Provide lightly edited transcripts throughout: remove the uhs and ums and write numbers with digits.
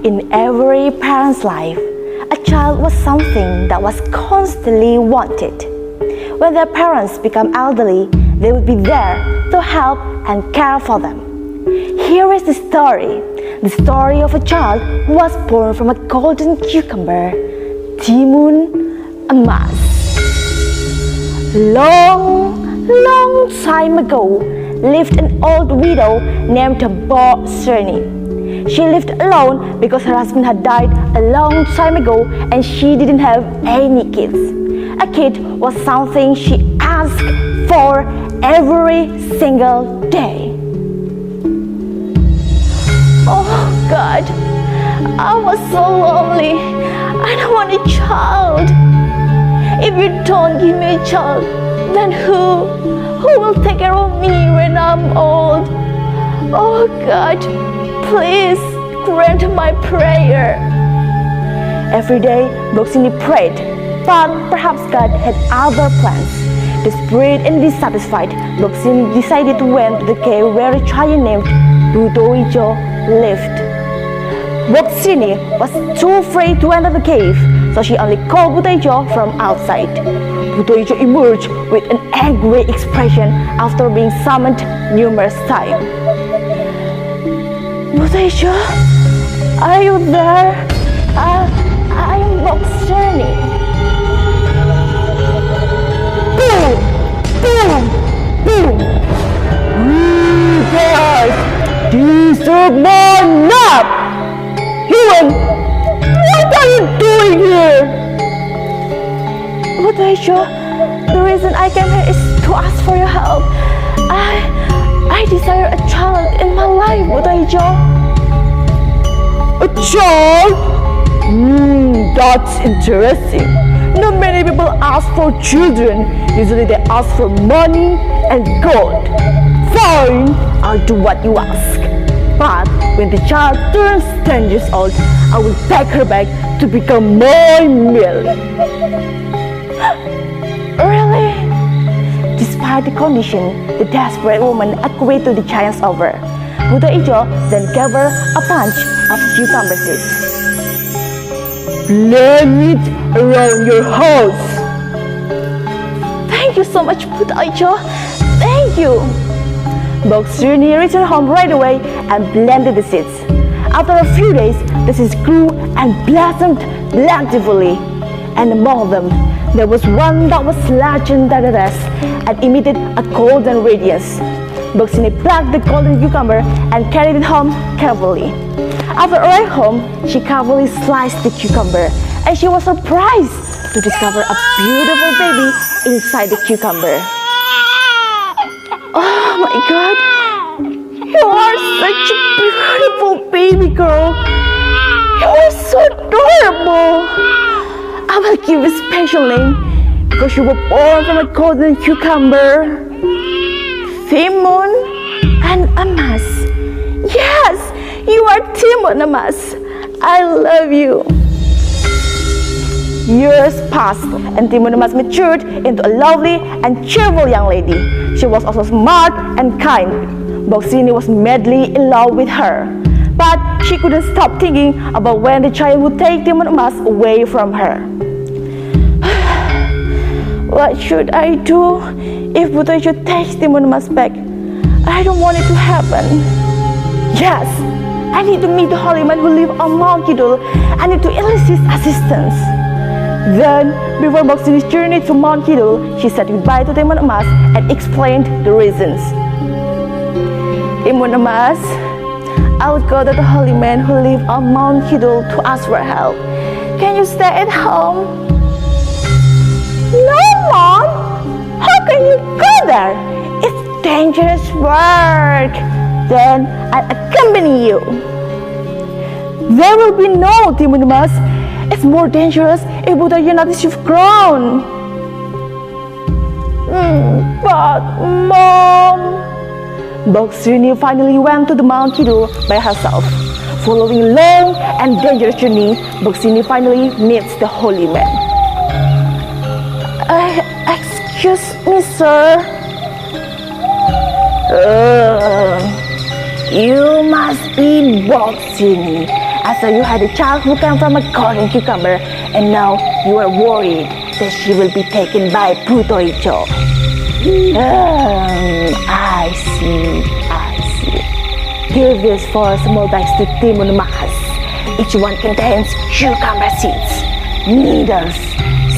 In every parent's life, a child was something that was constantly wanted. When their parents become elderly, they would be there to help and care for them. Here is the story of a child who was born from a golden cucumber, Timun Emas. Long time ago, lived an old widow named BOBOTSARI. She lived alone because her husband had died a long time ago and she didn't have any kids. A kid was something she asked for every single day. Oh God, I was so lonely. I don't want a child. If you don't give me a child, then who will take care of me when I'm old? Oh God, please grant my prayer. Every day, BOBOTSARI prayed, but perhaps God had other plans. Desperate and dissatisfied, BOBOTSARI decided to went to the cave where a giant named Butoijo lived. BOBOTSARI was too afraid to enter the cave, so she only called Butoijo from outside. Butoijo emerged with an angry expression after being summoned numerous times. Butoijo, are you there? I am BOBOTSARI. Boom! Boom! Boom! You guys disturb my nap! Human, what are you doing here? Butoijo, the reason I came here is to ask for your help. I desire a child in my life, Butoijo. A child? That's interesting. Not many people ask for children. Usually they ask for money and gold. Fine, I'll do what you ask. But when the child turns 10 years old, I will take her back to become my meal. Really? Despite the condition, the desperate woman agreed to the giant's offer. Butoijo then gave her a bunch of cucumber seeds. Plant it around your house. Thank you so much, Butoijo. Thank you. BOBOTSARI returned home right away and planted the seeds. After a few days, the seeds grew and blossomed plentifully. And among them, there was one that was larger than the rest and emitted a golden radiance. BOBOTSARI plucked the golden cucumber and carried it home carefully. After arriving home, she carefully sliced the cucumber and she was surprised to discover a beautiful baby inside the cucumber. Oh my God, you are such a beautiful baby girl. You are so adorable. I will give you a special name because you were born from a golden cucumber. Timun Emas. Yes, you are Timun Emas. I love you. Years passed and Timun Emas matured into a lovely and cheerful young lady. She was also smart and kind. BOBOTSARI was madly in love with her. But she couldn't stop thinking about when the child would take Timun Emas away from her. What should I do if Butoijo takes Timun Emas back? I don't want it to happen. Yes, I need to meet the holy man who lives on Mount Kidul. I need to enlist his assistance. Then, before BOBOTSARI's journey to Mount Kidul, she said goodbye to Timun Emas and explained the reasons. Timun Emas, I'll go to the holy man who lives on Mount Kidul to ask for help. Can you stay at home? No, Mom! How can you go there? It's dangerous work. Then I'll accompany you. There will be no Timun Emas. It's more dangerous if Butoijo notices you've grown. But Mom... BOBOTSARI finally went to the Mount Kidul by herself. Following a long and dangerous journey, BOBOTSARI finally meets the holy man. Excuse me, sir. You must be BOBOTSARI. After you had a child who came from a golden cucumber, and now you are worried that she will be taken by Butoicho. I see. Give this 4 small bags to Timon Makas. Each one contains cucumber seeds, needles,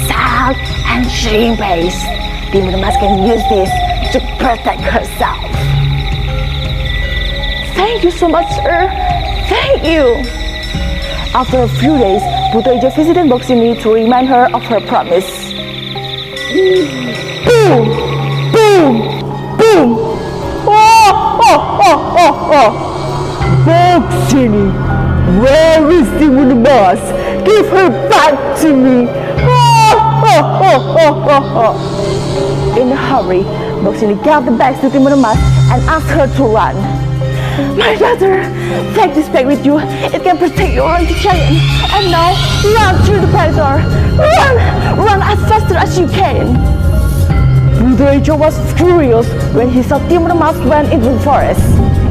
salt, and shrimp paste. Timon Makas can use this to protect herself. Thank you so much, sir. Thank you. After a few days, Butoicho visited Boxini to remind her of her promise. Boom! Boom! Boom! Boxini, where is the Munamas? Give her back to me! In a hurry, Boxini gave the bags to Timunamas and asked her to run. My daughter, take this bag with you. It can protect you against the giant. And now, run through the back door. Run as fast as you can. Butoicho was furious when he saw Timunamas went into the forest,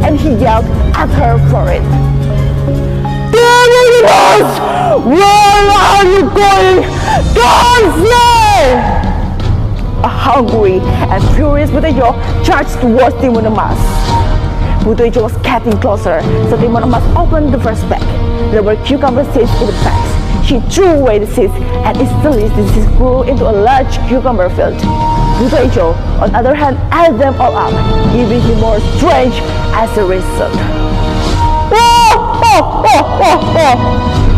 and he yelled at her for it. Timunamas, where are you going? Don't flee! A hungry and furious Butoicho charged towards Timunamas. Butoicho was getting closer, so Timunamas opened the first bag. There were cucumber seeds in the bags. She threw away the seeds, and instantly the seeds grew into a large cucumber field. Butoicho, on the other hand, added them all up, giving him more strength as a result.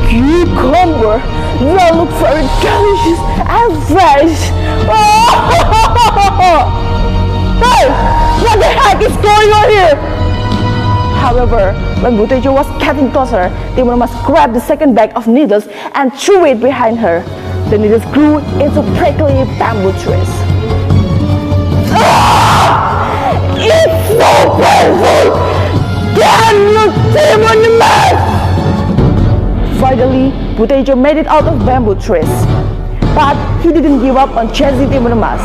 Cucumber! They look very delicious and fresh! Hey! What the heck is going on here? However, when Butoicho was getting closer, Timunamas grabbed the second bag of needles and threw it behind her. The needles grew into prickly bamboo trees. It's so painful! Damn you, Timunamas! Finally, Butoicho made it out of bamboo trees. But he didn't give up on chasing Timunamas.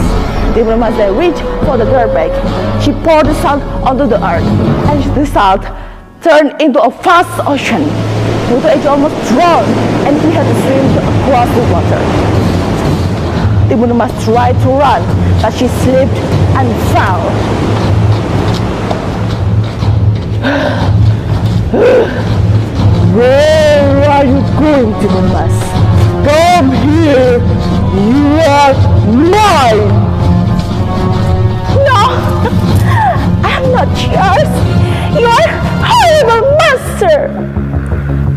Timunamas then reached for the dirt bag. She poured the salt onto the earth, and the salt turned into a vast ocean. Butoicho almost drowned, and he had to swim across the water. Timunamas tried to run, but she slipped and fell. Where are you going, Timunamas? Come here! You are mine! No! I'm not yours! You are horrible monster!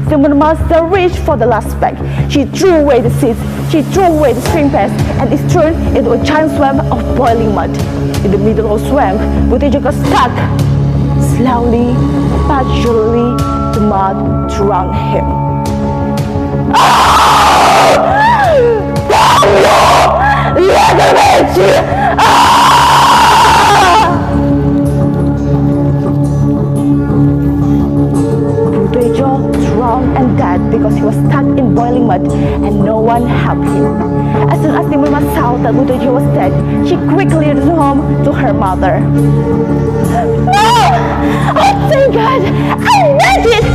Timunamas then reached for the last bag. She threw away the seeds, she threw away the shrimp paste, and it turned into a giant swamp of boiling mud. In the middle of the swamp, Butoicho got stuck. Slowly but surely, the mud drowned him. Butoicho drowned and died because he was stuck in boiling mud and no one helped him. As soon as Timunamas saw that Butoicho was dead, she quickly returned home to her mother. No! Oh, thank God! I made it!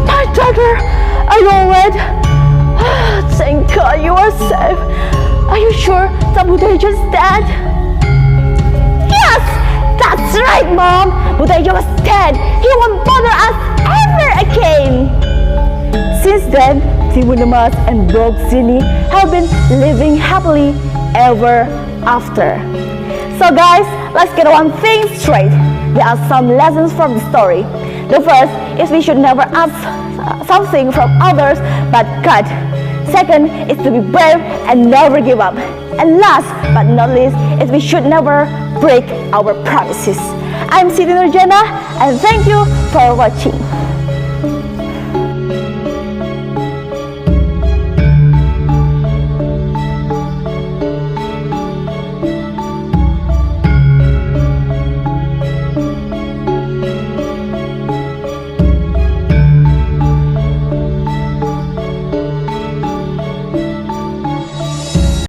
My daughter, are you alright? Thank God you are safe. Are you sure that Butoicho is dead? Yes! That's right, Mom! Butoicho was dead. He won't bother us ever again. Since then, Timunamas and Boxini have been living happily ever after. So guys, let's get one thing straight. There are some lessons from the story. The first is we should never ask something from others but God. Second is to be brave and never give up. And last but not least is we should never break our promises. I'm Siti Nurjanah and thank you for watching.